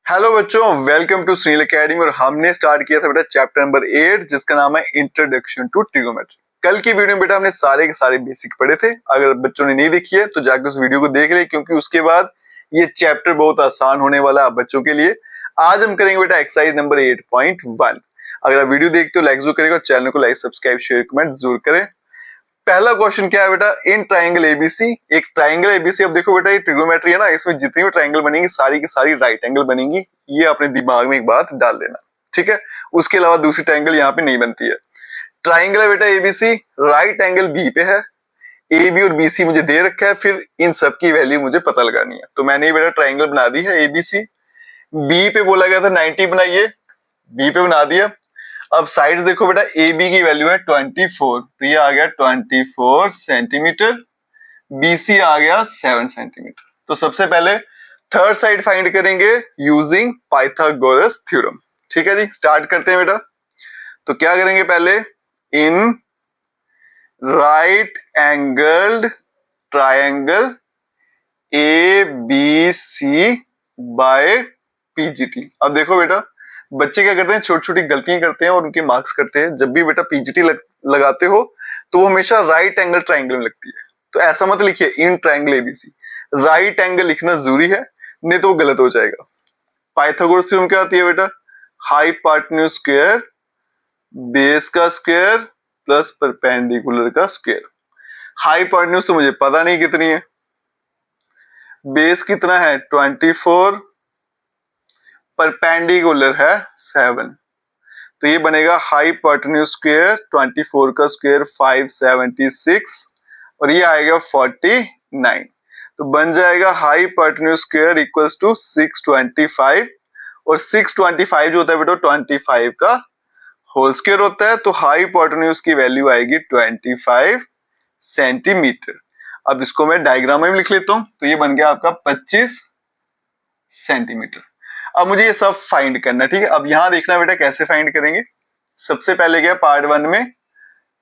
Hello बच्चों, welcome to Sunil academy. और हमने स्टार्ट किया था बेटा चैप्टर नंबर 8 जिसका नाम है इंट्रोडक्शन टू ट्रिगोनोमेट्री। कल की वीडियो में बेटा हमने सारे के सारे बेसिक पढ़े थे। अगर बच्चों ने नहीं देखी है तो जाकर उस वीडियो को देख ले, क्योंकि उसके बाद ये चैप्टर बहुत आसान होने वाला है बच्चों के लिए। आज हम करेंगे बेटा एक्सरसाइज नंबर 8.1। अगर आप वीडियो देखते हो लाइक जरूर करेगा, चैनल को लाइक सब्सक्राइब शेयर कमेंट जरूर करें। पहला क्वेश्चन क्या है बेटा, इन ट्राइंगल एबीसी। एक ट्राइंगल एबीसी, अब देखो बेटा ये ट्रिग्नोमेट्री है ना, इसमें जितनी भी ट्राइंगल बनेंगी सारी की सारी राइट एंगल बनेंगी। ये अपने दिमाग में एक बात डाल लेना, ठीक है। उसके अलावा दूसरी ट्राइंगल यहाँ पे नहीं बनती है। ट्राइंगल है बेटा एबीसी, राइट एंगल बी पे है। ए बी और बी सी मुझे दे रखा है, फिर इन सब की वैल्यू मुझे पता लगानी है। तो मैंने बेटा ट्राइंगल बना दी है एबीसी। बी पे बोला गया था 90 बनाइए, बी पे बना दिया। अब साइड्स देखो बेटा, ए बी की वैल्यू है 24, तो ये आ गया 24 सेंटीमीटर। बीसी आ गया 7 सेंटीमीटर। तो सबसे पहले थर्ड साइड फाइंड करेंगे यूजिंग पाइथागोरस थ्योरम। ठीक है जी, स्टार्ट करते हैं बेटा। तो क्या करेंगे पहले, in right angled triangle A B C by PGT. अब देखो बेटा, बच्चे क्या करते हैं, छोटी छोटी गलतियां करते हैं और उनके मार्क्स करते हैं। जब भी बेटा पीजीटी लगाते हो तो वो हमेशा राइट एंगल ट्राइंगल में लगती है। तो ऐसा मत लिखिए in triangle ABC, right angle लिखना जरूरी है, नहीं तो वो गलत हो जाएगा। पाइथागोरस थ्योरम क्या आती है बेटा, हाइपोटेन्यूज स्क्वायर बेस का स्क्वायर प्लस परपेंडिकुलर का स्क्वायर। हाइपोटेन्यूज तो मुझे पता नहीं कितनी है, बेस कितना है 24, परपेंडिकुलर है 7। तो ये बनेगा हाइपोटेन्यूज स्क्वायर 24 का स्क्वायर 576 और ये आएगा 49। तो बन जाएगा हाइपोटेन्यूज स्क्वायर इक्वल्स टू 625 और 625 जो होता है बेटा 25 का होल स्क्वायर होता है। तो हाइपोटेन्यूज की वैल्यू आएगी 25 सेंटीमीटर। अब इसको मैं डायग्राम में लिख लेता हूं, तो ये बन गया आपका 25 सेंटीमीटर। अब मुझे ये सब फाइंड करना है, ठीक है। अब यहां देखना बेटा कैसे फाइंड करेंगे। सबसे पहले क्या पार्ट 1 में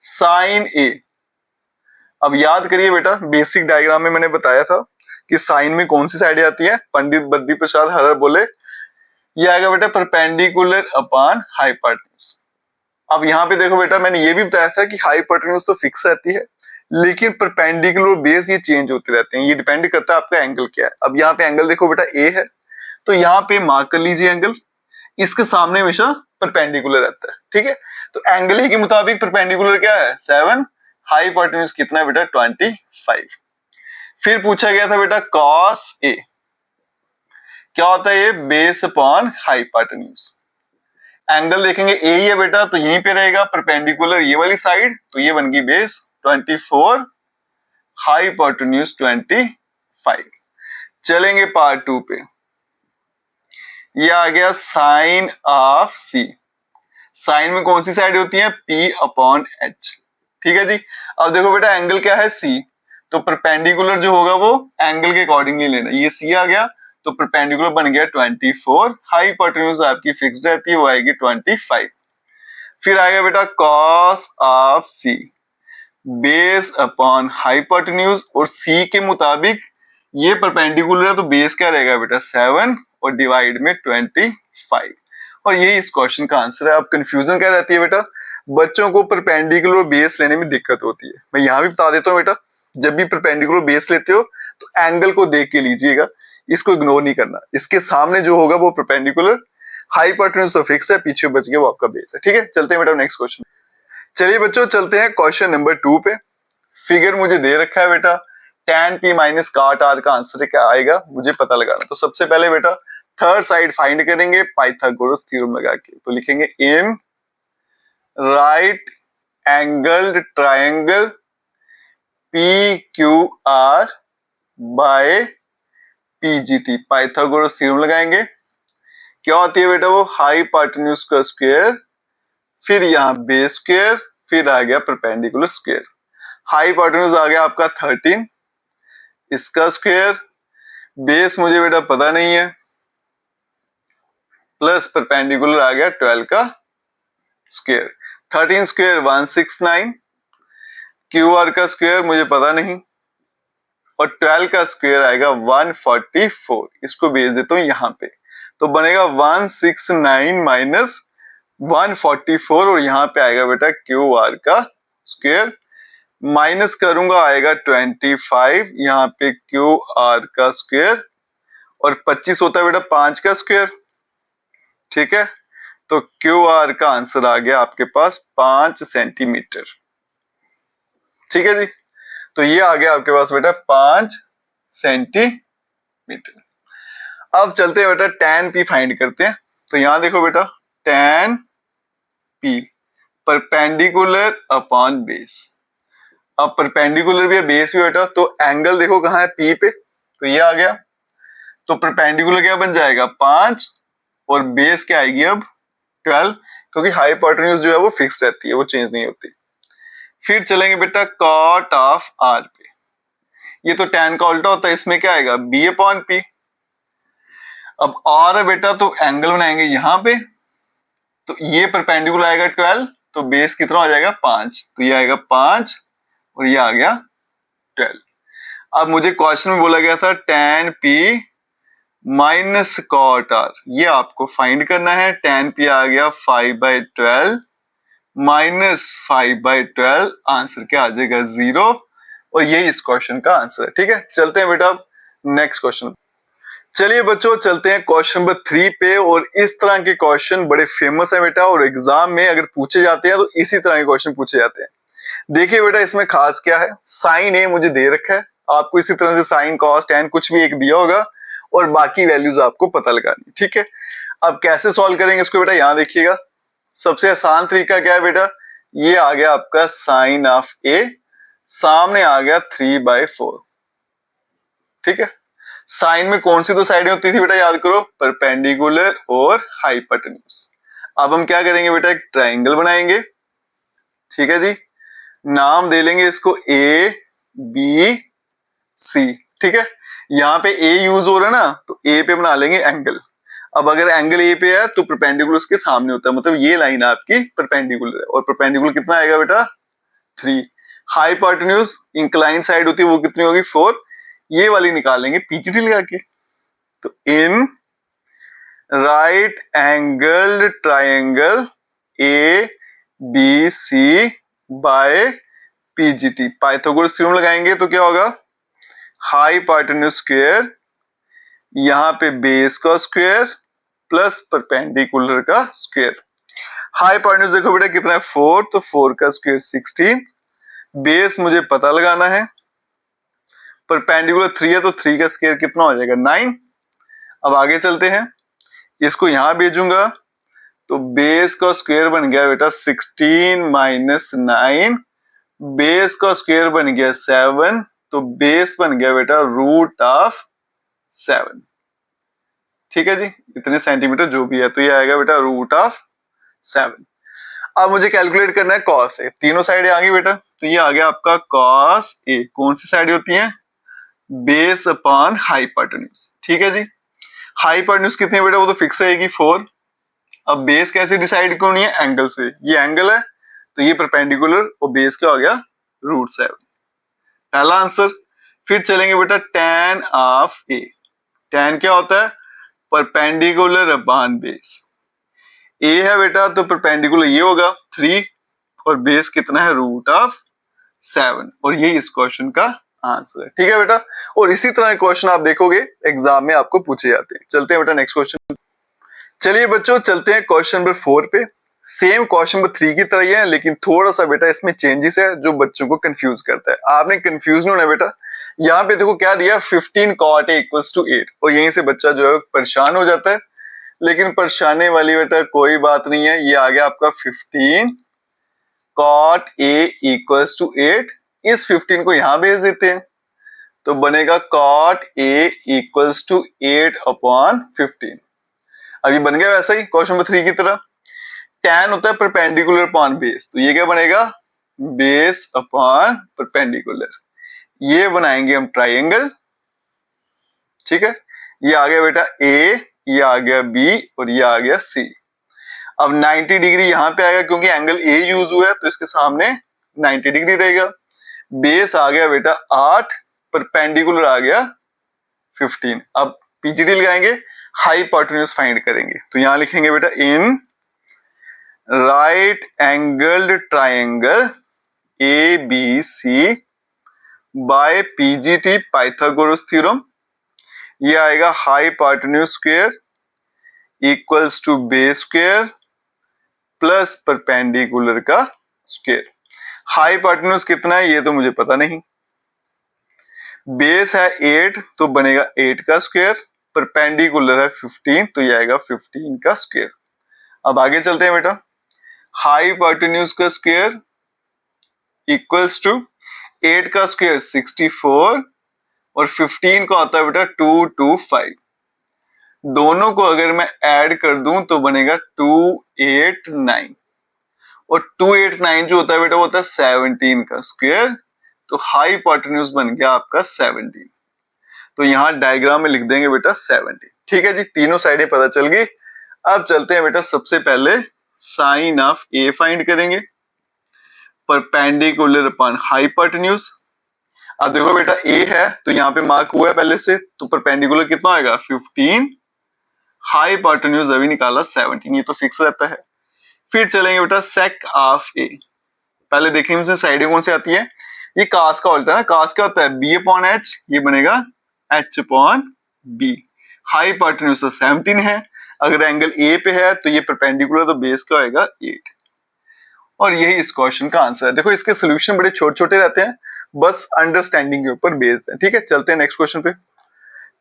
साइन ए। अब याद करिए बेटा, बेसिक डायग्राम में मैंने बताया था कि साइन में कौन सी साइड आती है, पंडित बद्री प्रसाद हरर बोले ये आएगा बेटा परपेंडिकुलर अपॉन हाइपोटेन्यूज। अब यहाँ पे देखो बेटा, मैंने ये भी बताया था कि हाइपोटेन्यूज तो फिक्स रहती है, लेकिन परपेंडिकुलर बेस ये चेंज होते रहते हैं। ये डिपेंड करता है आपका एंगल क्या है। अब यहाँ पे एंगल देखो बेटा ए है, तो यहाँ पे मार्क कर लीजिए एंगल, इसके सामने हमेशा परपेंडिकुलर रहता है, ठीक है। तो एंगल ए के मुताबिक परपेंडिकुलर क्या है 7, हाइपोटेन्यूज कितना है बेटा 25। फिर पूछा गया था बेटा कॉस ए, क्या होता है ये बेस अपॉन हाइपोटेन्यूज। एंगल देखेंगे ए ही है बेटा, तो यहीं पे रहेगा परपेंडिकुलर ये वाली साइड, तो ये बन गई बेस 24, हाइपोटेन्यूज 25। चलेंगे पार्ट 2 पे, ये आ गया साइन ऑफ सी। साइन में कौन सी साइड होती है P अपॉन H, ठीक है जी। अब देखो बेटा एंगल क्या है C, तो परपेंडिकुलर जो होगा वो एंगल के अकॉर्डिंगली लेना। ये C आ गया तो परपेंडिकुलर बन गया 24, हाइपोटेन्यूज आपकी फिक्स्ड रहती है वो आएगी 25। फिर आएगा बेटा cos of C, base upon hypotenuse, और C के मुताबिक ये परपेंडिकुलर है तो बेस क्या रहेगा बेटा 7 और डिवाइड में 25। और यही इस क्वेश्चन का आंसर है। अब कंफ्यूजन क्या रहती है बेटा, बच्चों को परपेंडिकुलर बेस लेने में दिक्कत होती है। मैं यहाँ भी बता देता हूँ बेटा, जब भी परपेंडिकुलर बेस लेते हो तो एंगल को देख के लीजिएगा, इसको इग्नोर नहीं करना। इसके सामने जो होगा वो परपेंडिकुलर, हाइपोटेन्यूज तो फिक्स है, पीछे बच गया वो आपका बेस है, ठीक है। चलते हैं बेटा नेक्स्ट क्वेश्चन। चलिए बच्चों चलते हैं क्वेश्चन नंबर 2 पे। फिगर मुझे दे रखा है बेटा, tan p minus cot r का आंसर क्या आएगा मुझे पता लगाना। तो सबसे पहले बेटा थर्ड साइड फाइंड करेंगे पाइथागोरस थ्योरम लगा के। तो लिखेंगे in right angled triangle PQR by PGT, Pythagoras theorem लगाएंगे। क्या होती है बेटा वो हाइपोटेन्यूज का स्क्वायर, फिर यहाँ बेस स्क्वायर, फिर आ गया परपेंडिकुलर स्क्वायर। हाइपोटेन्यूज आ गया आपका 13, इसका स्क्वायर, बेस मुझे बेटा पता नहीं है, प्लस परपेंडिकुलर आ गया 12 का स्क्वायर। 13 स्क्वायर 169, QR का स्क्वायर मुझे पता नहीं, और 12 का स्क्वायर आएगा 144। इसको भेज देता हूं यहाँ पे। तो बनेगा 169 माइनस 144 और यहाँ पे आएगा बेटा क्यू आर का स्क्वायर, माइनस करूंगा आएगा 25, यहाँ पे क्यू आर का स्क्वायर और 25 होता है बेटा 5 का स्क्वायर। ठीक है, तो क्यू आर का आंसर आ गया आपके पास 5 सेंटीमीटर। ठीक है जी, तो ये आ गया आपके पास बेटा 5 सेंटीमीटर। अब चलते हैं बेटा tan p फाइंड करते हैं। तो यहां देखो बेटा tan p perpendicular upon base. अब परपेंडिकुलर भी है बेस भी बेटा, तो एंगल देखो कहाँ है p पे, तो ये आ गया। तो परपेंडिकुलर क्या बन जाएगा 5 और बेस क्या आएगी अब 12, क्योंकि हाइपोटेन्यूज जो है वो फिक्स रहती है, वो चेंज नहीं होती। फिर चलेंगे बेटा कॉट ऑफ r पे, ये तो tan का उल्टा होता है, इसमें क्या आएगा b अपॉन p। अब r है बेटा तो एंगल बनाएंगे यहां पे, तो ये परपेंडिकुलर आएगा 12, तो बेस कितना हो जाएगा 5, तो ये आएगा 5 और ये आ गया 12। अब मुझे क्वेश्चन में बोला गया था tan p minus cot r, ये आपको फाइंड करना है। tan p आ गया 5/12 माइनस 5/12, आंसर क्या आ जाएगा 0, और यही इस क्वेश्चन का आंसर है। ठीक है, चलते हैं बेटा नेक्स्ट क्वेश्चन। चलिए बच्चों चलते हैं क्वेश्चन नंबर 3 पे, और इस तरह के क्वेश्चन बड़े फेमस है बेटा, और एग्जाम में अगर पूछे जाते हैं तो इसी तरह के क्वेश्चन पूछे जाते हैं। देखिए बेटा इसमें खास क्या है, साइन ए मुझे दे रखा है, आपको इसी तरह से साइन कॉस टैन कुछ भी एक दिया होगा और बाकी वैल्यूज आपको पता लगानी। ठीक है, अब कैसे सॉल्व करेंगे इसको बेटा, यहां देखिएगा। सबसे आसान तरीका क्या है बेटा, ये आ गया आपका साइन ऑफ ए, सामने आ गया 3/4। ठीक है, साइन में कौन सी दो साइडें होती थी बेटा, याद करो परपेंडिकुलर और हाइपोटेन्यूज। अब हम क्या करेंगे बेटा, एक ट्राइंगल बनाएंगे। ठीक है जी, नाम दे लेंगे इसको ए बी सी। ठीक है, यहाँ पे ए यूज हो रहा है ना, तो ए पे बना लेंगे एंगल। अब अगर एंगल ए पे है तो परपेंडिकुलर उसके सामने होता है, मतलब ये लाइन आपकी परपेंडिकुलर है, और परपेंडिकुलर कितना आएगा बेटा 3। हाइपोटेन्यूज इंक्लाइंड साइड होती है वो कितनी होगी 4, ये वाली निकालेंगे पीजीटी लगा के। तो in right angled triangle A B C by PGT, Pythagoras theorem लगाएंगे तो क्या होगा, हाइपोटेन्यूज स्क्वायर, यहां पे बेस का स्क्वायर प्लस परपेंडिकुलर का स्क्वायर। हाइपोटेन्यूज देखो बेटा कितना है 4, तो 4 का स्क्वायर 16, बेस मुझे पता लगाना है, परपेंडिकुलर 3 है तो 3 का स्क्वायर कितना हो जाएगा 9। अब आगे चलते हैं, इसको यहां भेजूंगा तो बेस का स्क्वायर बन गया बेटा 16 माइनस 9, बेस का स्क्वायर बन गया 7, तो बेस बन गया बेटा रूट ऑफ 7। ठीक है जी, इतने सेंटीमीटर जो भी है, तो ये आएगा बेटा रूट ऑफ 7। अब मुझे कैलकुलेट करना है कॉस ए, तीनों साइडें आ गई बेटा, तो ये आ गया आपका कॉस ए। कौन सी साइड होती है, बेस अपॉन हाइपोटेन्यूज। ठीक है जी, हाइपोटेन्यूज कितनी है बेटा, वो तो फिक्स रहेगी 4। अब बेस कैसे डिसाइड करनी है, एंगल से, ये एंगल है तो ये परपेंडिकुलर और बेस क्या हो गया √7, पहला आंसर। फिर चलेंगे बेटा tan ऑफ ए, tan क्या होता है परपेंडिकुलर अपॉन बेस, ए है बेटा तो परपेंडिकुलर ये होगा 3 और बेस कितना है √7, और यही इस क्वेश्चन का आंसर है। ठीक है बेटा, और इसी तरह के क्वेश्चन आप देखोगे एग्जाम में आपको पूछे जाते हैं। चलते हैं बेटा नेक्स्ट क्वेश्चन। चलिए बच्चों चलते हैं क्वेश्चन नंबर 4 पे। सेम क्वेश्चन नंबर 3 की तरह ही है, लेकिन थोड़ा सा बेटा इसमें चेंजेस है जो बच्चों को कंफ्यूज करता है। आपने कंफ्यूज नहीं होना बेटा, यहाँ पे देखो क्या दिया 15 cot a = 8, और यहीं से बच्चा जो है परेशान हो जाता है, लेकिन परेशानी वाली बेटा कोई बात नहीं है। ये आ गया आपका 15 cot a = 8, इस 15 को यहां भेज देते हैं तो बनेगा cot a = 8/15। अभी बन गया वैसा ही क्वेश्चन नंबर 3 की तरह। tan होता है परपेंडिकुलर अपॉन बेस, तो ये क्या बनेगा बेस अपॉन परपेंडिकुलर, ये बनाएंगे हम ट्राइंगल। ठीक है, ये आ गया बेटा A, ये आ गया B और ये आ गया C। अब 90 डिग्री यहां पे आएगा क्योंकि एंगल A यूज हुआ है, तो इसके सामने 90 डिग्री रहेगा। बेस आ गया बेटा 8, परपेंडिकुलर आ गया 15। अब पीजीटी लगाएंगे, हाइपोटेन्यूज फाइंड करेंगे। तो यहां लिखेंगे बेटा in right angled triangle A B C by PGT Pythagoras theorem, ये आएगा hypotenuse square equals to base square plus perpendicular का स्क्वायर। हाइपोटेन्यूज कितना है ये तो मुझे पता नहीं, बेस है 8 तो बनेगा 8 का स्क्वायर, परपेंडिकुलर है 15 तो ये आएगा 15 का स्क्वायर। अब आगे चलते हैं बेटा, हाइपोटेन्यूज का स्क्वायर इक्वल्स टू 8 का स्क्वायर 64 और 15 का होता है बेटा 225। दोनों को अगर मैं ऐड कर दूं तो बनेगा 289 और 289 जो होता है बेटा वो होता है 17 का स्क्वायर, तो हाइपोटेन्यूज बन गया आपका 17। तो यहां डायग्राम में लिख देंगे बेटा 17। ठीक है जी, तीनों साइडें पता चल गई। अब चलते हैं बेटा, सबसे पहले साइन ऑफ ए फाइंड करेंगे, परपेंडिकुलर अपॉन हाइपोटेन्यूज। अब देखो बेटा ए है तो यहाँ पे मार्क हुआ है पहले से, तो परपेंडिकुलर कितना आएगा 15, हाइपोटेन्यूज अभी निकाला 17, ये तो फिक्स रहता है। फिर चलेंगे बेटा सेक ऑफ ए, पहले देखेंगे इसमें साइडें कौन सी आती है। ये कास का उल्टा है ना, कास क्या होता है बी अपॉन एच, ये बनेगा एच अपॉन बी। हाइपोटेन्यूज 17 है, अगर एंगल ए पे है तो ये परपेंडिकुलर तो बेस क्या होगा 8। और यही इस क्वेश्चन का आंसर है। देखो इसके सोल्यूशन बड़े छोटे छोटे रहते हैं, बस अंडरस्टैंडिंग के ऊपर बेस्ड है। ठीक है, चलते हैं नेक्स्ट क्वेश्चन पे।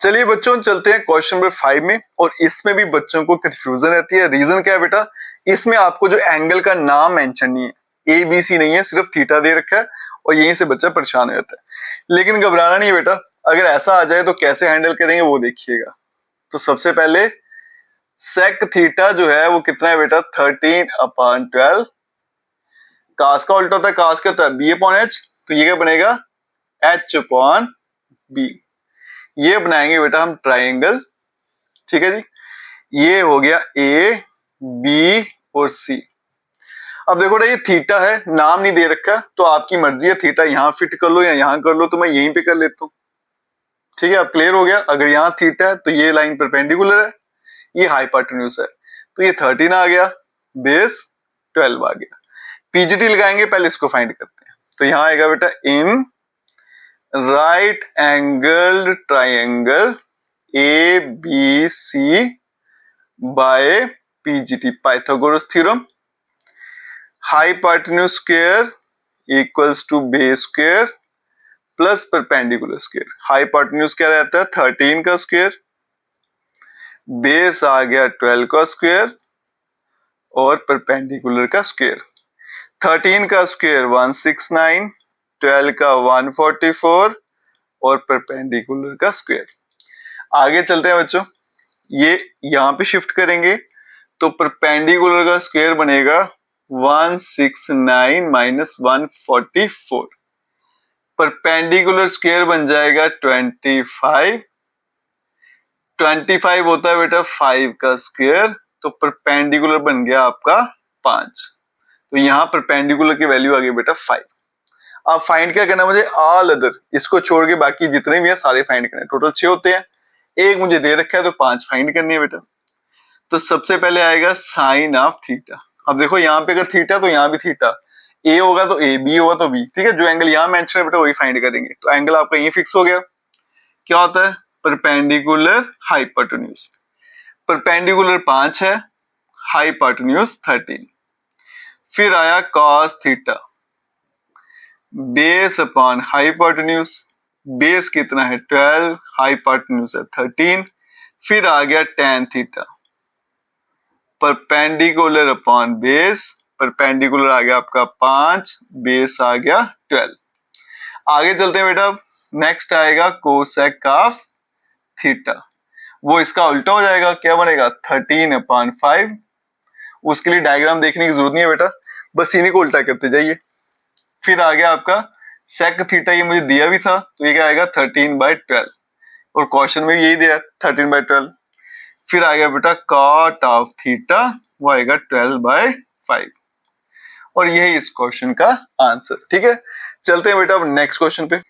चलिए बच्चों चलते हैं क्वेश्चन नंबर 5 में, और इसमें भी बच्चों को कंफ्यूजन रहती है। रीजन क्या है बेटा, इसमें आपको जो एंगल का नाम मेंशन नहीं है, ए बी सी नहीं है, सिर्फ थीटा दे रखा है और यहीं से बच्चा परेशान हो जाता है। लेकिन घबराना नहीं है बेटा, अगर ऐसा आ जाए तो कैसे हैंडल करेंगे वो देखिएगा। तो सबसे पहले सेक थीटा जो है वो कितना है बेटा 13/12, कास का उल्टा होता है, कास क्या होता है बी अपॉन एच, तो ये क्या बनेगा एच अपॉन बी। ये बनाएंगे बेटा हम ट्राइंगल। ठीक है जी, ये हो गया ए बी और सी। अब देखो ये थीटा है, नाम नहीं दे रखा, तो आपकी मर्जी है, थीटा यहां फिट कर लो या यहां कर लो, तो मैं यहीं पे कर लेता हूं। ठीक है, अब क्लियर हो गया। अगर यहां थीटा है तो ये लाइन परपेंडिकुलर है, ये हाइपोटेन्यूज है, तो ये 13 आ गया, बेस 12 आ गया। पीजीटी लगाएंगे, पहले इसको फाइंड करते हैं। तो यहां आएगा बेटा in right angled triangle A B C by PGT Pythagoras theorem, hypotenuse square equals to base square plus perpendicular square. Hypotenuse क्या रहता है 13 का स्क्वायर, बेस आ गया 12 का स्क्वायर और परपेंडिकुलर का स्क्वायर। 13 का स्क्वायर 169, 12 का 144 और परपेंडिकुलर का स्क्वायर। आगे चलते हैं बच्चों, ये यहां पे शिफ्ट करेंगे तो परपेंडिकुलर का स्क्वायर बनेगा 169 माइनस 144, परपेंडिकुलर स्क्वायर बन जाएगा 25। 25 होता है बेटा 5 का स्क्वायर, तो परपेंडिकुलर बन गया आपका 5। तो यहां परपेंडिकुलर की वैल्यू आ गई बेटा 5। अब फाइंड क्या करना है मुझे, ऑल अदर, इसको छोड़ के बाकी जितने भी है सारे फाइंड करने। टोटल 6 होते हैं, एक मुझे दे रखा है तो 5 फाइंड करनी है बेटा। तो सबसे पहले आएगा साइन ऑफ थीटा। अब देखो यहाँ पे अगर थीटा तो यहाँ भी थीटा, ए होगा तो ए, बी होगा तो बी। ठीक है, जो एंगल यहाँ मेंशन है बेटा वही फाइंड करेंगे। तो एंगल आपका यही फिक्स हो गया, क्या होता है परपेंडिकुलर हाइपोटेन्यूज। परपेंडिकुलर 5 है, हाइपोटेन्यूज 13। फिर आया cos theta, base upon hypotenuse, base कितना है 12, हाइपोटेन्यूज है 13। फिर आ गया tan theta, perpendicular upon base, perpendicular आ गया आपका 5, बेस आ गया 12। आगे चलते हैं बेटा, नेक्स्ट आएगा कोसेक ऑफ थीटा, वो इसका उल्टा हो जाएगा, क्या बनेगा 13/5। उसके लिए डायग्राम देखने की जरूरत नहीं है बेटा, बस इन्हीं को उल्टा करते जाइए। फिर आ गया आपका सेक थीटा, ये मुझे दिया भी था, तो ये क्या आएगा 13/12, और क्वेश्चन में यही दिया 13/12। फिर आ गया बेटा कॉट ऑफ थीटा, वो आएगा 12/5, और यही इस क्वेश्चन का आंसर। ठीक है, चलते हैं बेटा अब नेक्स्ट क्वेश्चन पे।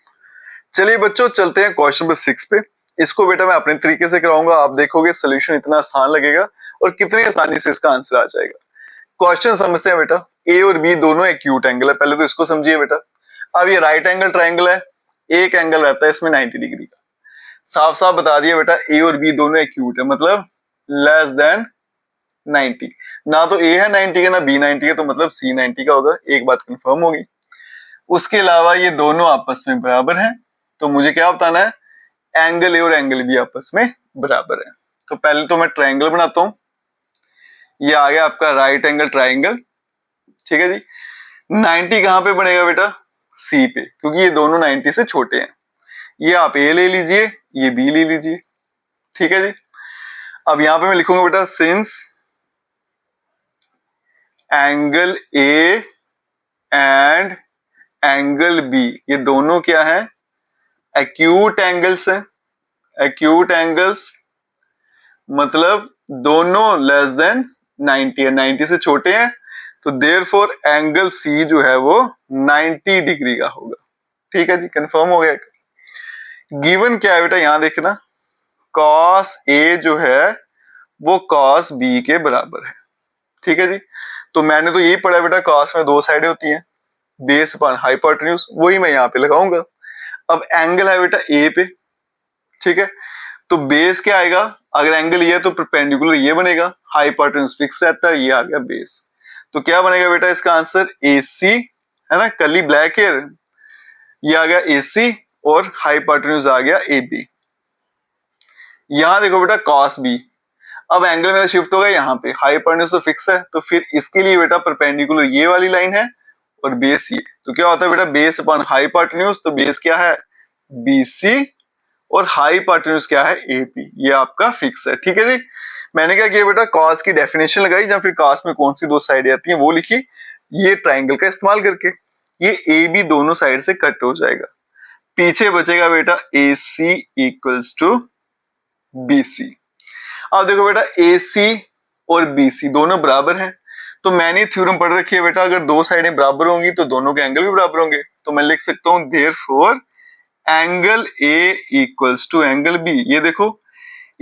चलिए बच्चों चलते हैं क्वेश्चन नंबर 6 पे। इसको बेटा मैं अपने तरीके से कराऊंगा, आप देखोगे सोल्यूशन इतना आसान लगेगा और कितनी आसानी से इसका आंसर आ जाएगा। क्वेश्चन समझते हैं बेटा। ए और बी दोनों एक्यूट एंगल है, पहले तो इसको समझिए बेटा। अब ये राइट एंगल ट्राइंगल है, एक एंगल रहता है इसमें 90 डिग्री का। साफ साफ बता दिया बेटा, ए और बी दोनों एक्यूट है, मतलब लेस देन 90। ना तो ए है 90 का, ना बी 90 का, तो मतलब सी 90 का होगा। एक बात कंफर्म होगी। उसके अलावा ये दोनों आपस में बराबर हैं, तो मुझे क्या बताना है, एंगल ए और एंगल बी आपस में बराबर है। तो पहले तो मैं ट्राइंगल बनाता हूं। ये आ गया आपका राइट एंगल ट्राइंगल, ठीक है जी। 90 कहां पे बनेगा बेटा, सी पे, क्योंकि ये दोनों 90 से छोटे हैं। ये आप ए ले लीजिए, ये बी ले लीजिए, ठीक है जी। अब यहां पे मैं लिखूंगा बेटा, since angle A and angle B ये दोनों क्या है, एक्यूट एंगल्स है। एक्यूट एंगल्स मतलब दोनों लेस देन 90 है, 90 से छोटे हैं, तो देयरफॉर एंगल सी जो है वो 90 डिग्री का होगा। ठीक है जी, कंफर्म हो गया। गिवन क्या है बेटा, यहां देखना, कॉस ए जो है वो कॉस बी के बराबर है। ठीक है जी, तो मैंने तो यही पढ़ा बेटा, कॉस में दो साइडें होती हैं, बेस अपॉन हाइपोटेन्यूज, वही मैं यहाँ पे लगाऊंगा। अब एंगल है बेटा ए पे, ठीक है, तो बेस क्या आएगा, अगर एंगल ये है तो परपेंडिकुलर ये बनेगा, हाइपोटेन्यूज फिक्स रहता है, ये आ गया बेस। तो क्या बनेगा बेटा इसका आंसर, AC है ना, कली ब्लैक हेयर, ये आ गया AC और हाइपोटेन्यूज आ गया AB। यहां देखो बेटा कॉस बी, अब एंगल मेरा शिफ्ट होगा यहाँ पे, हाइपोटेन्यूज तो फिक्स है, तो फिर इसके लिए बेटा परपेंडिकुलर ये वाली लाइन है और बेस ये, तो क्या होता है बेटा, बेस अपॉन हाइपोटेन्यूज, तो बेस क्या है BC और हाइपोटेन्यूज क्या है AP, ये आपका फिक्स है। ठीक है जी, मैंने क्या किया बेटा, कॉस की डेफिनेशन लगाई, या फिर कॉस में कौन सी दो साइड आती है वो लिखी, ये ट्राइंगल का इस्तेमाल करके ये AB दोनों साइड से कट हो जाएगा, पीछे बचेगा बेटा AC इक्वल्स टू BC। अब देखो बेटा AC और BC दोनों बराबर हैं, तो मैंने थ्योरम पढ़ रखी है बेटा, अगर दो साइडें बराबर होंगी तो दोनों के एंगल भी बराबर होंगे, तो मैं लिख सकता हूं therefore angle A equals to angle B। ये देखो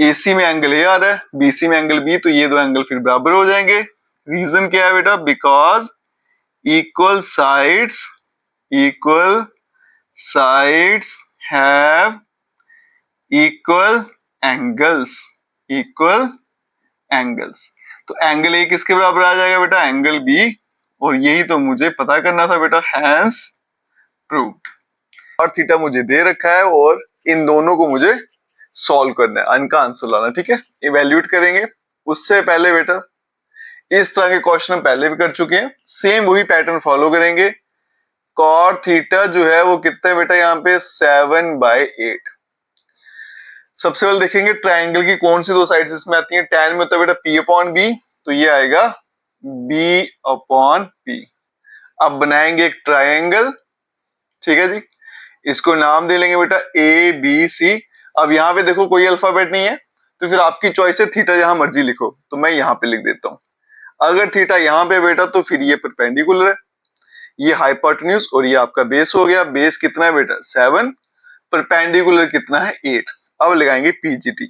AC में एंगल A आ रहा है, BC में एंगल B, तो ये दो एंगल फिर बराबर हो जाएंगे। रीजन क्या है बेटा, because equal sides have equal angles, equal angles. तो एंगल A किसके बराबर आ जाएगा बेटा, एंगल B, और यही तो मुझे पता करना था बेटा, हैंस प्रूव्ड। और थीटा मुझे दे रखा है और इन दोनों को मुझे सॉल्व करना है, इनका आंसर लाना। ठीक है, इवेल्युएट करेंगे। उससे पहले बेटा इस तरह के क्वेश्चन हम पहले भी कर चुके हैं, सेम वही पैटर्न फॉलो करेंगे। कॉट थीटा जो है वो कितना है बेटा, यहाँ पे 7/8। सबसे पहले देखेंगे ट्राइंगल की कौन सी दो साइड्स इसमें आती हैं। tan में होता है बेटा P/B, तो ये आएगा B/P। अब बनाएंगे एक ट्राइंगल, ठीक है जी, इसको नाम दे लेंगे बेटा ABC। अब यहाँ पे देखो कोई अल्फाबेट नहीं है, तो फिर आपकी चॉइस है, थीटा जहां मर्जी लिखो, तो मैं यहाँ पे लिख देता हूँ। अगर थीटा यहाँ पे बेटा, तो फिर ये परपेंडिकुलर है, ये हाइपोटेन्यूज, और ये आपका बेस हो गया। बेस कितना है बेटा 7, परपेंडिकुलर कितना है 8। अब लगाएंगे PGT,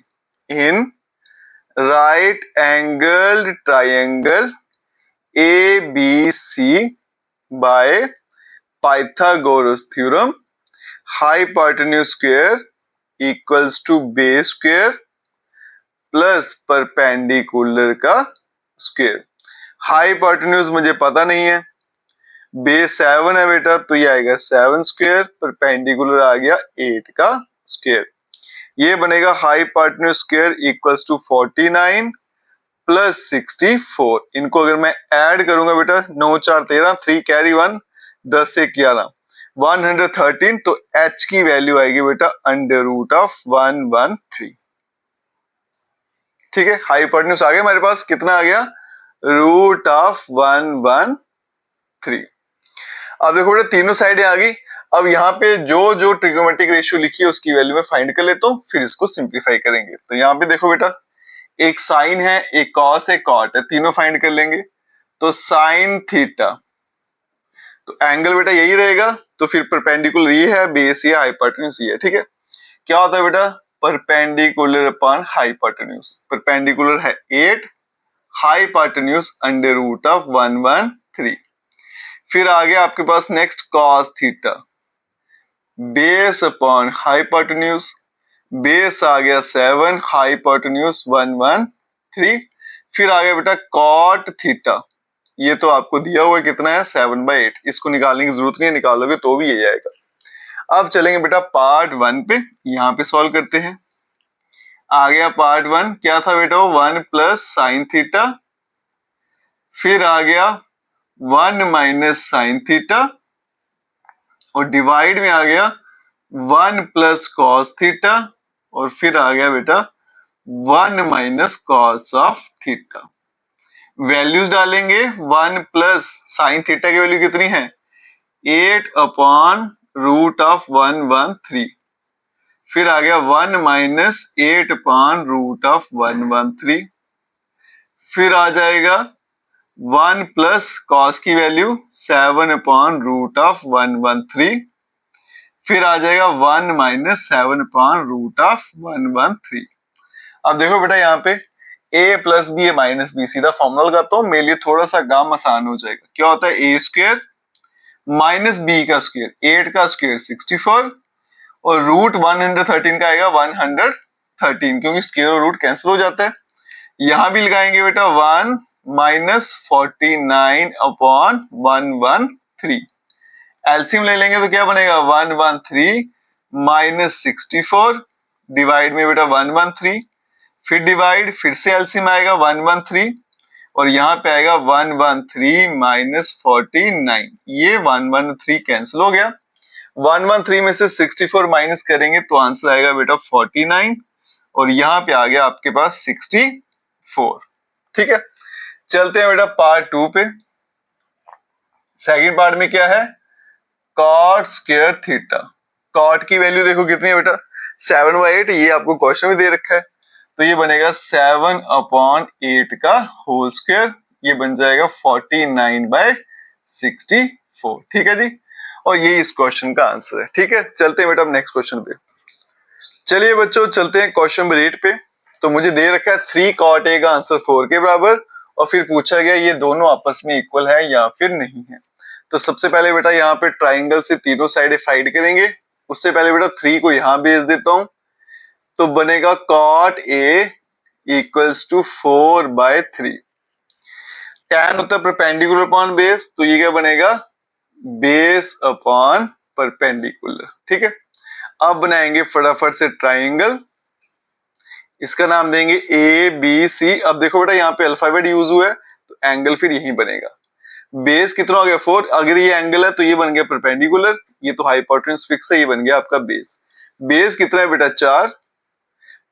in right angle triangle ABC by Pythagoras theorem, hypotenuse square equals to base square plus perpendicular का स्क्वायर। हाइपोटेन्यूज मुझे पता नहीं है, बेस 7 है बेटा, तो ये आएगा 7 स्क्वायर, परपेंडिकुलर आ गया 8 का स्क्वायर। ये बनेगा hypotenuse square equals to 49 plus 64। इनको अगर मैं ऐड करूंगा बेटा, 9 4 13, 3 कैरी 1, 10 1 11, 113, तो h की वैल्यू आएगी बेटा √113। ठीक है, हाइपोटेन्यूज आ गया हमारे पास, कितना आ गया √113। अब देखो बेटा तीनों साइडें आ गई। अब यहाँ पे जो जो ट्रिग्नोमेट्रिक रेशियो लिखी है उसकी वैल्यू में फाइंड कर लेता हूँ, फिर इसको सिंप्लीफाई करेंगे। तो यहाँ पे देखो बेटा, एक साइन है, एक कॉस है, कॉट है, तीनों फाइंड कर लेंगे। तो साइन थीटा, तो एंगल बेटा यही रहेगा, तो फिर परपेंडिकुलर ये है, बेस ये, हाइपोटेन्यूज ये है। ठीक है, क्या होता है बेटा, परपेंडिकुलर अपॉन हाइपोटेन्यूज। परपेंडिकुलर है 8, हाइपोटेन्यूज अंडर रूट ऑफ 113। फिर आ गया आपके पास next cos theta, base upon hypotenuse, base आ गया 7, हाइपोटेन्यूज 113। फिर आ गया बेटा कॉट थीटा, ये तो आपको दिया हुआ है कितना है 7/8, इसको निकालने की जरूरत नहीं है, निकालोगे तो भी ये आएगा। अब चलेंगे बेटा पार्ट 1 पे, यहाँ पे सॉल्व करते हैं। आ गया पार्ट 1, क्या था बेटा 1 प्लस साइन थीटा, फिर आ गया 1 माइनस साइन थीटा, और डिवाइड में आ गया 1 प्लस कॉस थीटा, और फिर आ गया बेटा 1 minus cos of theta. Values डालेंगे, 1 प्लस साइन थीटा की वैल्यू कितनी है 8 अपॉन रूट ऑफ 113, फिर आ गया 1 माइनस 8 अपॉन रूट ऑफ 113, फिर आ जाएगा 1 प्लस कॉस की वैल्यू 7 अपॉन रूट ऑफ 113, फिर आ जाएगा 1 माइनस 7 अपॉन रूट ऑफ 113। अब देखो बेटा यहाँ पे a प्लस बी है माइनस बी, सीधा फॉर्मूला लगाता हूँ, मेरे लिए थोड़ा सा काम आसान हो जाएगा। क्या होता है a स्क्वायर माइनस बी का स्क्वायर, 8 का स्क्वायर 64, और रूट 113 का आएगा 113, क्योंकि स्क्वायर और रूट कैंसिल हो जाता है। यहां भी लगाएंगे बेटा 1 माइनस 49 अपॉन 113, एलसीएम ले लेंगे तो क्या बनेगा 113 माइनस 64, डिवाइड में बेटा 113, फिर डिवाइड, फिर से एलसीएम आएगा 113, और यहाँ पे आएगा 113 माइनस 49, ये 113 कैंसिल हो गया। 113 में से 64 माइनस करेंगे तो आंसर आएगा बेटा 49, और यहाँ पे आ गया आपके पास 64। ठीक है, चलते हैं बेटा पार्ट 2 पे। सेकंड पार्ट में क्या है कॉट स्क्वायर थीटा। कॉट की वैल्यू देखो कितनी है बेटा 7/8, ये आपको क्वेश्चन में दे रखा है, तो ये बनेगा 7 अपॉन 8 का होल स्क्वायर, ये बन जाएगा 49/64। ठीक है जी, और ये इस क्वेश्चन का आंसर है। ठीक है, चलते हैं बेटा अब नेक्स्ट क्वेश्चन पे। चलिए बच्चों चलते हैं क्वेश्चन नंबर 8 पे। तो मुझे दे रखा है 3 cot a का आंसर 4 के बराबर, और फिर पूछा गया ये दोनों आपस में इक्वल है या फिर नहीं है। तो सबसे पहले बेटा यहाँ पे ट्राइंगल से तीनों साइड डिवाइड करेंगे। उससे पहले बेटा 3 को यहाँ भेज देता हूं, तो बनेगा cot a equals to 4/3। tan होता है परपेंडिकुलर अपॉन बेस, तो ये क्या बनेगा बेस अपॉन परपेंडिकुलर। ठीक है, अब बनाएंगे फटाफट से ट्राइंगल, इसका नाम देंगे ए बी सी। अब देखो बेटा यहाँ पे अल्फाबेट यूज हुआ है, तो एंगल फिर यही बनेगा। बेस कितना हो गया 4, अगर ये एंगल है तो ये बन गया परपेंडिकुलर, ये तो हाइपोटेन्यूज फिक्स है, ये बन गया आपका बेस। बेस कितना है बेटा 4,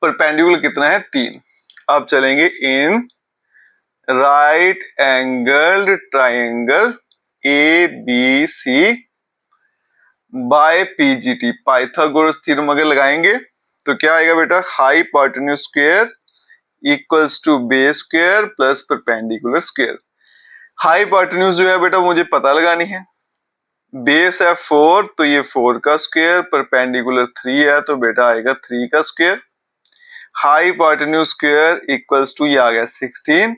परपेंडिकुलर कितना है 3। अब चलेंगे in right angled triangle A B C by PGT, Pythagoras theorem अगर लगाएंगे तो क्या आएगा बेटा hypotenuse square equals to base square plus perpendicular square. Hypotenuse जो है बेटा मुझे पता लगानी है, बेस है 4 तो ये 4 का स्क्वायर, परपेंडिकुलर 3 है तो बेटा आएगा 3 का square. Hypotenuse square equals to ये आ गया 16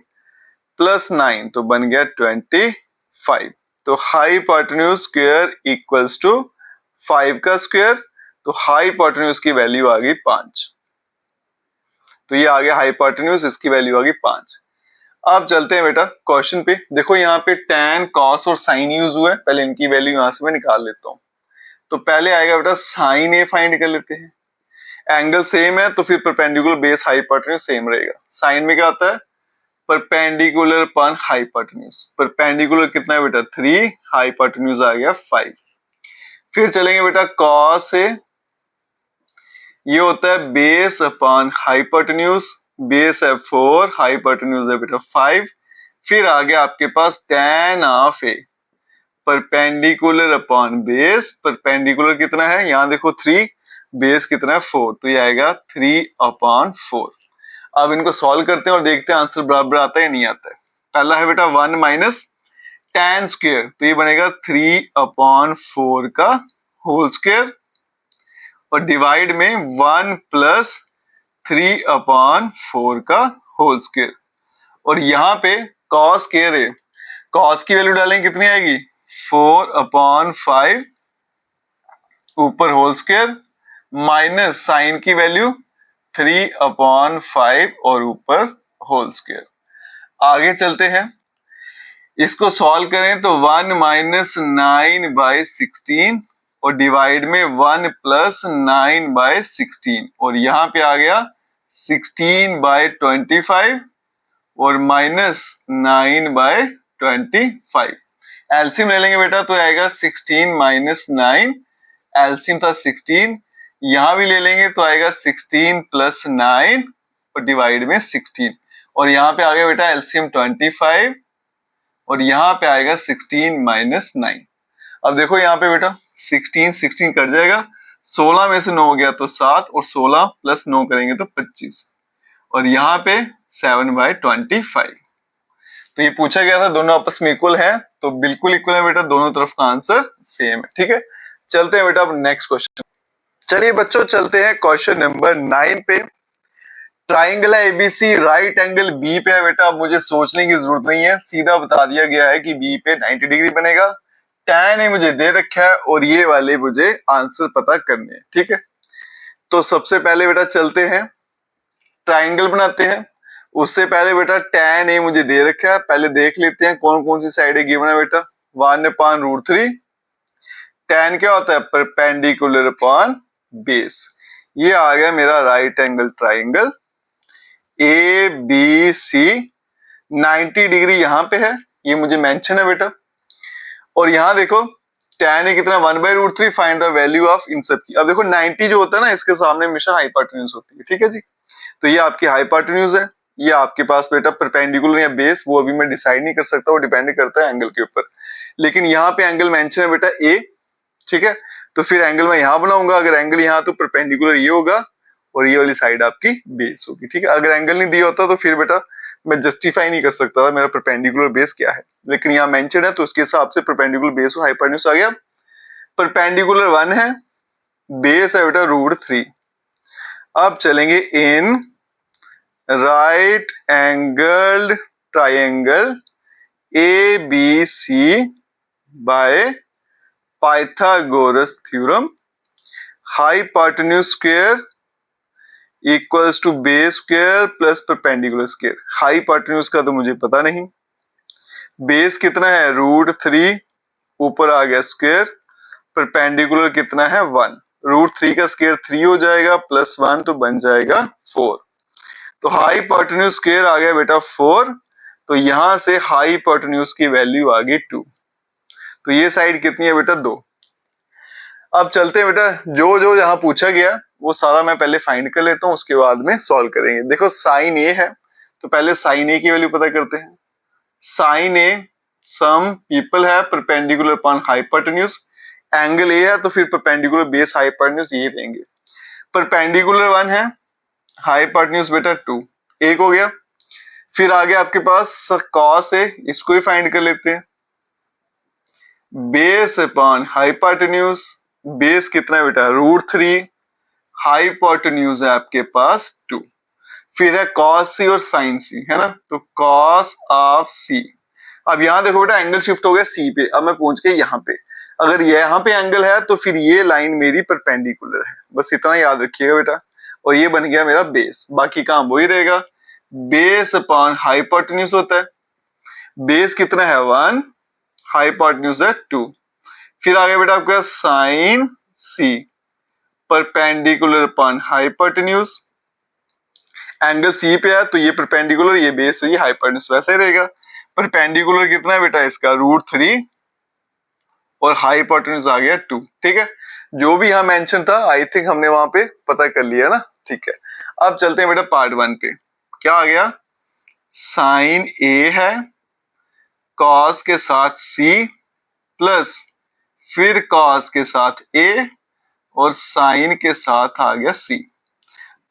प्लस 9 तो बन गया 25। तो हाइपोटेन्यूज स्क्वायर इक्वल्स टू 5 का स्क्वायर, तो हाइपोटेन्यूज की वैल्यू आ गई 5। तो ये आ गया हाइपोटेन्यूज, इसकी वैल्यू आ गई 5। अब चलते हैं बेटा क्वेश्चन पे। देखो यहाँ पे tan, cos और sin यूज हुआ है, पहले इनकी वैल्यू यहाँ से मैं निकाल लेता हूँ। तो पहले आएगा बेटा sin a फाइंड कर लेते हैं। एंगल सेम है तो फिर परपेंडिकुलर बेस हाइपोटेन्यूज सेम रहेगा। साइन में क्या आता है परपेंडिकुलर अपॉन हाइपोटेन्यूज, परपेंडिकुलर कितना है बेटा 3, हाइपोटेन्यूज आ गया 5। फिर चलेंगे बेटा cos a, ये होता है बेस अपॉन हाइपोटेन्यूज, बेस है 4, हाइपोटेन्यूज है बेटा 5। फिर आ गया आपके पास tan of a, perpendicular upon base, perpendicular कितना है यहाँ देखो 3, बेस कितना है 4, तो ये आएगा 3/4। अब इनको सॉल्व करते हैं और देखते हैं आंसर बराबर आता है या नहीं आता है। पहला है बेटा 1 माइनस tan स्क्वायर, तो ये बनेगा 3/4 का होल स्क्वायर, और डिवाइड में 1 प्लस 3/4 का होल स्क्वायर। और यहाँ पे कॉस स्क्वायर है, कॉस की वैल्यू डालेंगे कितनी आएगी 4/5 ऊपर होल स्क्वायर माइनस साइन की वैल्यू 3/5 और ऊपर होल स्क्वायर। आगे चलते हैं, इसको सॉल्व करें तो 1 माइनस 9/16 और डिवाइड में 1 प्लस 9/16 और यहाँ पे आ गया 16/25 और माइनस 9/25। एलसीएम ले लेंगे बेटा तो आएगा 16 माइनस 9, एलसीएम था 16, यहां भी ले लेंगे तो आएगा 16 प्लस 9 और डिवाइड में 16 और यहाँ पे आ गया बेटा एलसीएम 25 और यहाँ पे आएगा 16 माइनस 9। अब देखो यहाँ पे बेटा 16 कट जाएगा, 16 में से 9 गया तो 7 और 16 प्लस 9 करेंगे तो 25 और यहाँ पे 7/25। तो ये पूछा गया था दोनों आपस में इक्वल है, तो बिल्कुल इक्वल है बेटा, दोनों तरफ का आंसर सेम है। ठीक है, चलते हैं बेटा अब नेक्स्ट क्वेश्चन। चलिए बच्चों चलते हैं क्वेश्चन नंबर 9 पे। ट्राइंगल है एबीसी, राइट एंगल बी पे है बेटा। अब मुझे सोचने की जरूरत नहीं है, सीधा बता दिया गया है कि बी पे 90 डिग्री बनेगा। tan ए मुझे दे रखा है और ये वाले मुझे आंसर पता करने हैं। ठीक है, तो सबसे पहले बेटा चलते हैं ट्राइंगल बनाते हैं। उससे पहले बेटा tan ए मुझे दे रखा है, पहले देख लेते हैं कौन कौन सी साइड है गिवन है बेटा। 1/√3 tan क्या होता है परपेंडिकुलर अपॉन बेस। ये आ गया मेरा right angle triangle A B C. 90 degree यहाँ पे है, ये मुझे मेंशन है बेटा। और यहाँ देखो tan ए कितना 1/√3, फाइंड द वैल्यू ऑफ इन सब की। अब देखो 90 जो होता है ना इसके सामने हमेशा हाइपोटेन्यूज होती है। ठीक है जी, तो ये आपकी हाइपोटेन्यूज है, ये आपके पास बेटा परपेंडिकुलर या बेस, वो अभी मैं डिसाइड नहीं कर सकता, वो डिपेंड करता है एंगल के ऊपर। लेकिन यहाँ पे एंगल मेंशन है बेटा ए। ठीक है, तो फिर एंगल मैं यहाँ बनाऊंगा, अगर एंगल यहाँ तो परपेंडिकुलर ये होगा और ये वाली साइड आपकी बेस होगी। ठीक है, अगर एंगल नहीं दिया होता तो फिर बेटा मैं जस्टिफाई नहीं कर सकता था मेरा परपेंडिकुलर बेस क्या है, लेकिन यहाँ मेंशन है तो उसके हिसाब से परपेंडिकुलर बेस और हाइपोटेन्यूज आ गया। परपेंडिकुलर 1 है, बेस है बेटा √3। अब चलेंगे in right angled triangle A B C by Pythagoras theorem, hypotenuse square equals to base square plus perpendicular square. Hypotenuse का तो मुझे पता नहीं, बेस कितना है √3, ऊपर आ गया स्क्वायर, परपेंडिकुलर कितना है 1, √3 का स्क्वायर 3 हो जाएगा प्लस 1 तो बन जाएगा 4। तो हाइपोटेन्यूज स्क्वायर आ गया बेटा 4, तो यहां से हाइपोटेन्यूज की वैल्यू आ गई 2। तो ये साइड कितनी है बेटा 2। अब चलते हैं बेटा, जो जो यहाँ पूछा गया वो सारा मैं पहले फाइंड कर लेता हूँ, उसके बाद में सॉल्व करेंगे। देखो साइन ए है तो पहले साइन ए की वैल्यू पता करते हैं। साइन ए सम पीपल है perpendicular upon hypotenuse, angle A है तो फिर परपेंडिकुलर बेस हाइपोटेन्यूज ये देंगे। परपेंडिकुलर 1 है, हाइपोटेन्यूज बेटा 2, एक हो गया। फिर आगे आपके पास कॉस है, इसको ही फाइंड कर लेते हैं। बेस अपॉन हाइपोटेन्यूज, बेस कितना है बेटा √3, हाइपोटेन्यूज है आपके पास 2। फिर है कॉस सी और साइन सी, है ना, तो कॉस ऑफ सी। अब यहां देखो बेटा एंगल शिफ्ट हो गया सी पे, अब मैं पहुंच गया यहाँ पे। अगर यहाँ पे एंगल है तो फिर ये लाइन मेरी परपेंडिकुलर है, बस इतना याद रखिएगा बेटा। और ये बन गया मेरा बेस, बाकी काम वही रहेगा। बेस अपॉन हाइपोटेन्यूज होता है, बेस कितना है 1, हाइपोटेन्यूज है 2। फिर आगे बेटा आपका sine C, perpendicular upon hypotenuse, angle C पे है तो ये परपेंडिकुलर, ये बेस है, ये हाइपोटेन्यूज वैसे ही रहेगा। परपेंडिकुलर कितना है बेटा इसका √3 और हाइपोटेन्यूज आ गया 2। ठीक है, जो भी यहाँ मेंशन था आई थिंक हमने वहां पे पता कर लिया ना। ठीक है, अब चलते हैं बेटा पार्ट 1 पे। क्या आ गया, साइन ए है, कॉस के साथ सी प्लस फिर कॉस के साथ ए और साइन के साथ आ गया सी।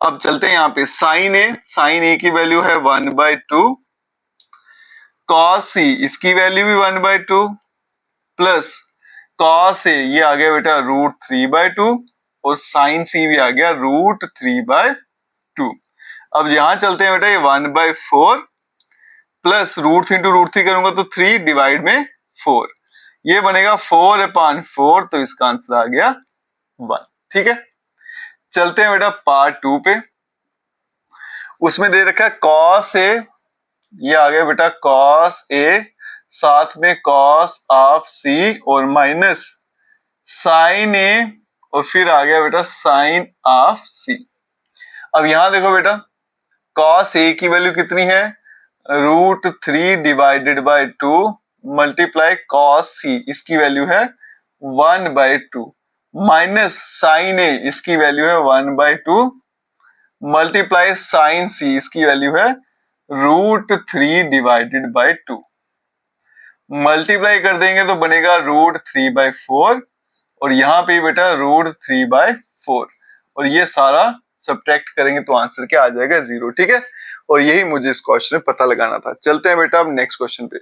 अब चलते हैं यहाँ पे साइन ए की वैल्यू है 1/2, कॉस सी इसकी वैल्यू भी 1/2 प्लस कॉस ए ये आ गया बेटा √3/2 और साइन सी भी आ गया √3/2। अब यहां चलते हैं बेटा, ये 1/4 प्लस √3 करूंगा तो 3 डिवाइड में 4, ये बनेगा 4/4, तो इसका आंसर आ गया 1। ठीक है, चलते हैं बेटा पार्ट 2 पे। उसमें दे रखा है cos A, ये आ गया बेटा cos A, साथ में cos ऑफ C और माइनस sin A, और फिर आ गया बेटा sin ऑफ C। अब यहां देखो बेटा, cos A की वैल्यू कितनी है, √3 divided by 2 multiply cos C, इसकी वैल्यू है 1/2, माइनस sin A, इसकी वैल्यू है 1/2 मल्टीप्लाई sin C, इसकी वैल्यू है √3 डिवाइडेड बाय 2। मल्टीप्लाई कर देंगे तो बनेगा √3/4, और यहाँ पे बेटा √3/4, और ये सारा सब्ट्रैक्ट करेंगे तो आंसर क्या आ जाएगा, 0। ठीक है, और यही मुझे इस क्वेश्चन में पता लगाना था। चलते हैं बेटा अब नेक्स्ट क्वेश्चन पे।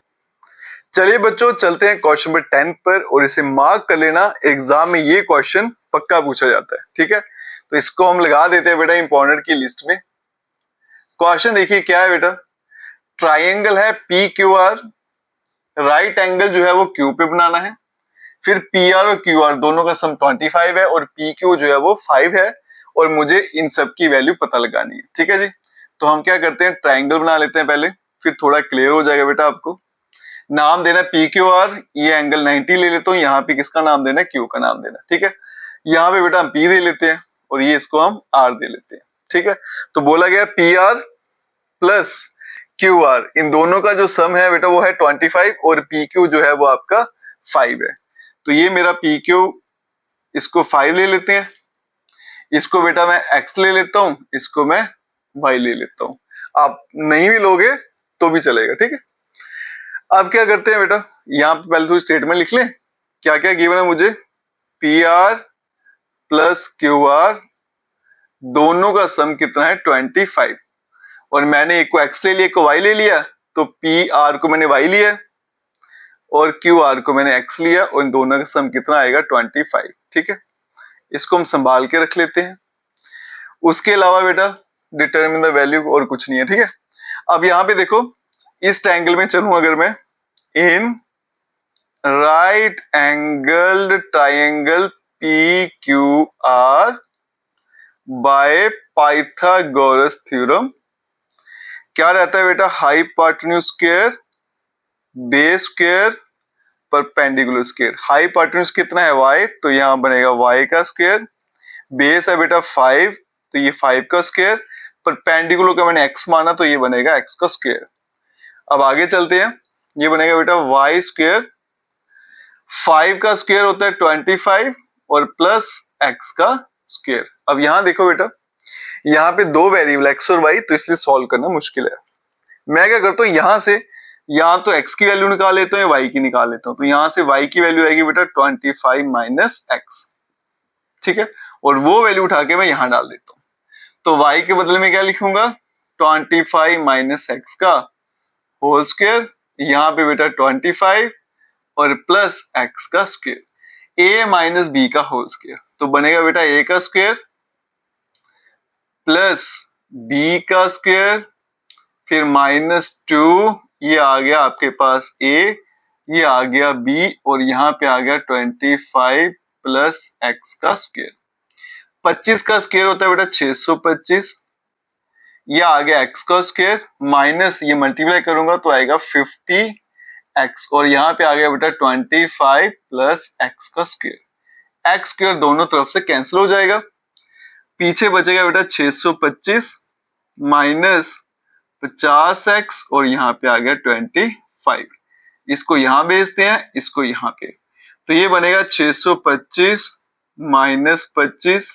चलिए बच्चों, चलते हैं क्वेश्चन नंबर 10 पर, और इसे मार्क कर लेना, एग्जाम में ये क्वेश्चन पक्का पूछा जाता है। ठीक है, तो इसको हम लगा देते हैं बेटा इंपॉर्टेंट की लिस्ट में। क्वेश्चन देखिए क्या है बेटा, ट्राइंगल है PQR, राइट एंगल जो है वो क्यू पे बनाना है, फिर PR और QR दोनों का सम 25 है, और PQ जो है वो 5 है, और मुझे इन सब की वैल्यू पता लगानी है। ठीक है जी, तो हम क्या करते हैं, ट्राइंगल बना लेते हैं पहले, फिर थोड़ा क्लियर हो जाएगा बेटा। आपको नाम देना PQR, ये एंगल 90 ले लेता हूँ, यहाँ पे किसका नाम देना है, Q का नाम देना। ठीक है, यहाँ पे बेटा हम P दे लेते हैं, और ये इसको हम R दे लेते हैं। ठीक है, तो बोला गया PR प्लस QR, इन दोनों का जो सम है बेटा वो है 25, और PQ जो है वो आपका 5 है। तो ये मेरा PQ, इसको 5 ले लेते हैं, इसको बेटा मैं X ले लेता हूं, इसको मैं Y ले लेता हूं। आप नहीं भी लोगे तो भी चलेगा। ठीक है, अब क्या करते हैं बेटा, यहाँ पे पहले तो स्टेटमेंट लिख लें, क्या क्या गिवन है मुझे, PR प्लस QR दोनों का सम कितना है 25, और मैंने एक को X ले लिया, एक को Y ले लिया, तो PR को मैंने Y लिया और QR को मैंने X लिया, और इन दोनों का सम कितना आएगा 25। ठीक है, इसको हम संभाल के रख लेते हैं। उसके अलावा बेटा डिटरमिन द वैल्यू, और कुछ नहीं है। ठीक है, अब यहाँ पे देखो, इस ट्रायंगल में चलूं अगर मैं, इन right angled triangle PQR bye Pythagoras theorem, क्या रहता है बेटा, hypotenuse square base square perpendicular square. Hypotenuse कितना है y, तो यहाँ बनेगा y का स्क्वायर, बेस है बेटा 5, तो ये 5 का स्क्वायर, परपेंडिकुलर का मैंने x माना तो ये बनेगा x का स्क्वायर। अब आगे चलते हैं, ये बनेगा बेटा y स्क्वायर, 5 का स्क्वायर होता है 25, और प्लस x का स्क्वायर। अब यहाँ देखो बेटा, यहाँ पे दो वेरिएबल x और y, तो इसलिए सॉल्व करना मुश्किल है। मैं क्या करता हूँ, यहाँ से यहाँ तो x की वैल्यू निकाल लेता हूँ, y की निकाल लेता हूँ, तो यहाँ से y की वैल्यू आएगी बेटा 25 माइनस x। ठीक है, और वो वैल्यू उठा के मैं यहाँ डाल देता हूँ, तो y के बदले में क्या लिखूंगा, 25 माइनस x का होल स्क्वायर, यहाँ पे बेटा 25 और प्लस x का स्क्वायर, a माइनस b का होल स्क्वायर, तो बनेगा बेटा a का स्क्वायर प्लस b का स्क्वायर, फिर -2, ये आ गया आपके पास a, ये आ गया b, और यहाँ पे आ गया 25 प्लस x का स्क्वायर। 25 का स्क्वायर होता है बेटा 625, ये आ गया x का स्क्वायर, माइनस ये मल्टीप्लाई करूंगा तो आएगा 50x, और यहाँ पे आ गया बेटा 25 प्लस x का स्क्वायर। x स्क्वायर दोनों तरफ से कैंसिल हो जाएगा, पीछे बचेगा बेटा 625 माइनस 50x, और यहाँ पे आ गया 25, इसको यहाँ भेजते हैं, इसको यहाँ पे, तो ये बनेगा 625 माइनस 25,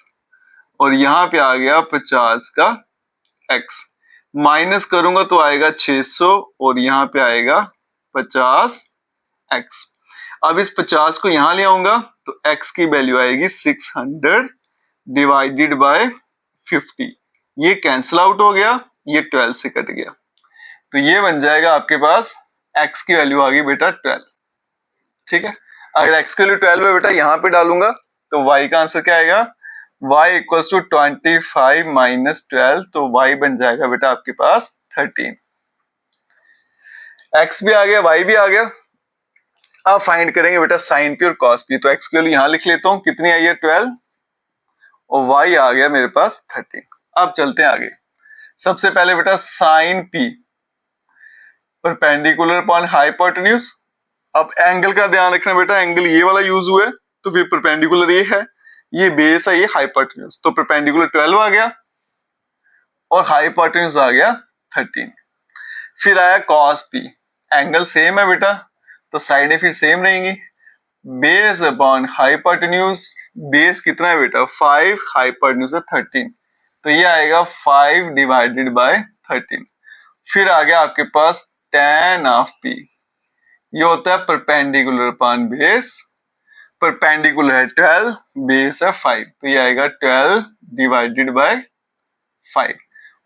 और यहाँ पे आ गया 50 का x, माइनस करूंगा तो आएगा 600, और यहाँ पे आएगा 50x। अब इस 50 को यहाँ ले आऊंगा तो x की वैल्यू आएगी 600 डिवाइडेड बाय 50, ये कैंसिल आउट हो गया, ये 12 से कट गया, तो ये बन जाएगा आपके पास x की वैल्यू आ गई बेटा 12। ठीक है, अगर x की वैल्यू 12 है बेटा, यहाँ पे डालूंगा तो y का आंसर क्या आएगा y इक्वल्स टू 25 माइनस 12, तो y बन जाएगा बेटा आपके पास 13। x भी आ गया, y भी आ गया। अब फाइंड करेंगे बेटा साइन पी और कॉस पी। तो x की वैल्यू यहां लिख लेता हूं, कितनी आई है 12, और y आ गया मेरे पास 13। अब चलते हैं आगे। सबसे पहले बेटा sine P perpendicular upon hypotenuse. अब एंगल का ध्यान रखना बेटा, एंगल ये वाला यूज हुआ है तो फिर परपेंडिकुलर ये है, ये बेस है, ये हाइपोटेन्यूज, तो परपेंडिकुलर 12 आ गया और हाइपोटेन्यूज आ गया 13। फिर आया कॉस पी, एंगल सेम है बेटा तो साइडें फिर सेम रहेंगी। बेस अपॉन हाइपोटेन्यूज, बेस कितना है बेटा 5, हाइपोटेन्यूज है 13, तो ये आएगा 5 डिवाइडेड बाय 13। फिर आ गया आपके पास tan ऑफ पी, ये होता है परपेंडिकुलर अपॉन बेस, परपेंडिकुलर है 12, बेस है 5, तो ये आएगा 12 डिवाइडेड बाय 5,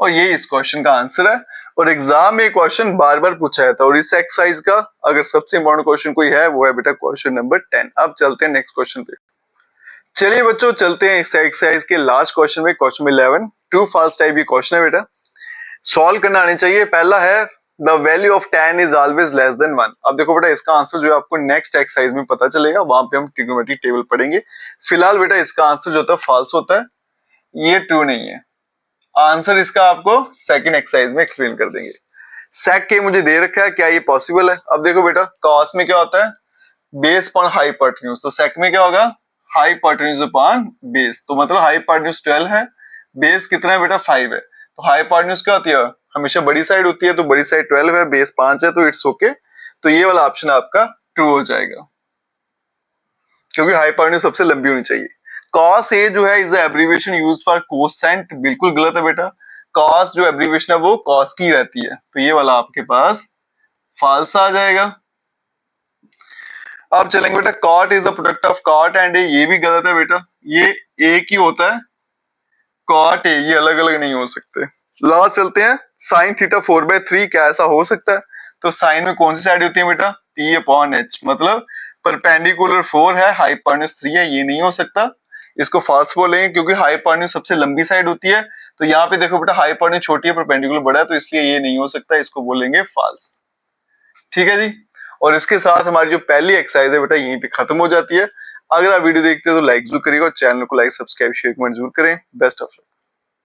और ये इस क्वेश्चन का आंसर है। और एग्जाम में क्वेश्चन बार बार पूछा जाता है, और इस एक्सरसाइज का अगर सबसे इंपॉर्टेंट क्वेश्चन कोई है वो है बेटा क्वेश्चन नंबर 10। अब चलते हैं नेक्स्ट क्वेश्चन पे। चलिए बच्चों चलते हैं इस एक्सरसाइज के लास्ट क्वेश्चन में, क्वेश्चन 11। ट्रू फॉल्स टाइप ये क्वेश्चन है बेटा, सॉल्व करना आनी चाहिए। पहला है the value of tan is always less than 1। अब देखो बेटा इसका आंसर जो है आपको नेक्स्ट एक्सरसाइज में पता चलेगा, वहां पे हम ट्रिग्नोमेट्रिक टेबल पढ़ेंगे। फिलहाल बेटा इसका आंसर जो होता है फॉल्स होता है, ये ट्रू नहीं है। आंसर इसका आपको सेकंड एक्सरसाइज में एक्सप्लेन कर देंगे। सेक के मुझे दे रखा है, क्या ये पॉसिबल है? अब देखो बेटा कॉस में क्या होता है, बेस अपॉन हाइपोटेन्यूज, तो सेक में क्या होगा हाइपोटेन्यूज अपॉन बेस, तो मतलब हाइपोटेन्यूज 12 है, बेस कितना है बेटा 5 है, तो हाइपोटेन्यूज क्या होती है हमेशा बड़ी साइड होती है, तो बड़ी साइड 12 है, बेस 5 है, तो इट्स ओके। तो ये वाला ऑप्शन आपका ट्रू हो जाएगा, क्योंकि हाइपोटेन्यूज सबसे लंबी होनी चाहिए। कॉस ए जो है is the abbreviation used for quotient, बिल्कुल गलत है बेटा। कॉस जो एब्रीविएशन है वो कॉस की रहती है, तो ये वाला आपके पास फॉल्स आ जाएगा। अब चलेंगे बेटा cot is the product of cot and A, ये भी गलत है बेटा, ये एक ही होता है, कॉट ए ये अलग अलग नहीं हो सकते। लास्ट चलते हैं साइन थीटा 4/3, क्या ऐसा हो सकता है? तो साइन में कौन सी साइड होती है बेटा p अपॉन h, मतलब परपेंडिकुलर 4 है, हाइपोटेन्यूज 3 है, ये नहीं हो सकता, इसको फॉल्स बोलेंगे, क्योंकि हाइपोटेन्यूज सबसे लंबी साइड होती है। तो यहाँ पे देखो बेटा हाइपोटेन्यूज छोटी है, परपेंडिकुलर बड़ा है, तो इसलिए ये नहीं हो सकता, इसको बोलेंगे फॉल्स। ठीक है जी, और इसके साथ हमारी जो पहली एक्सरसाइज है बेटा यहीं पे खत्म हो जाती है। अगर आप वीडियो देखते हो तो लाइक जरूर करिएगा, और चैनल को लाइक सब्सक्राइब शेयर कमेंट जरूर करें। Best of luck.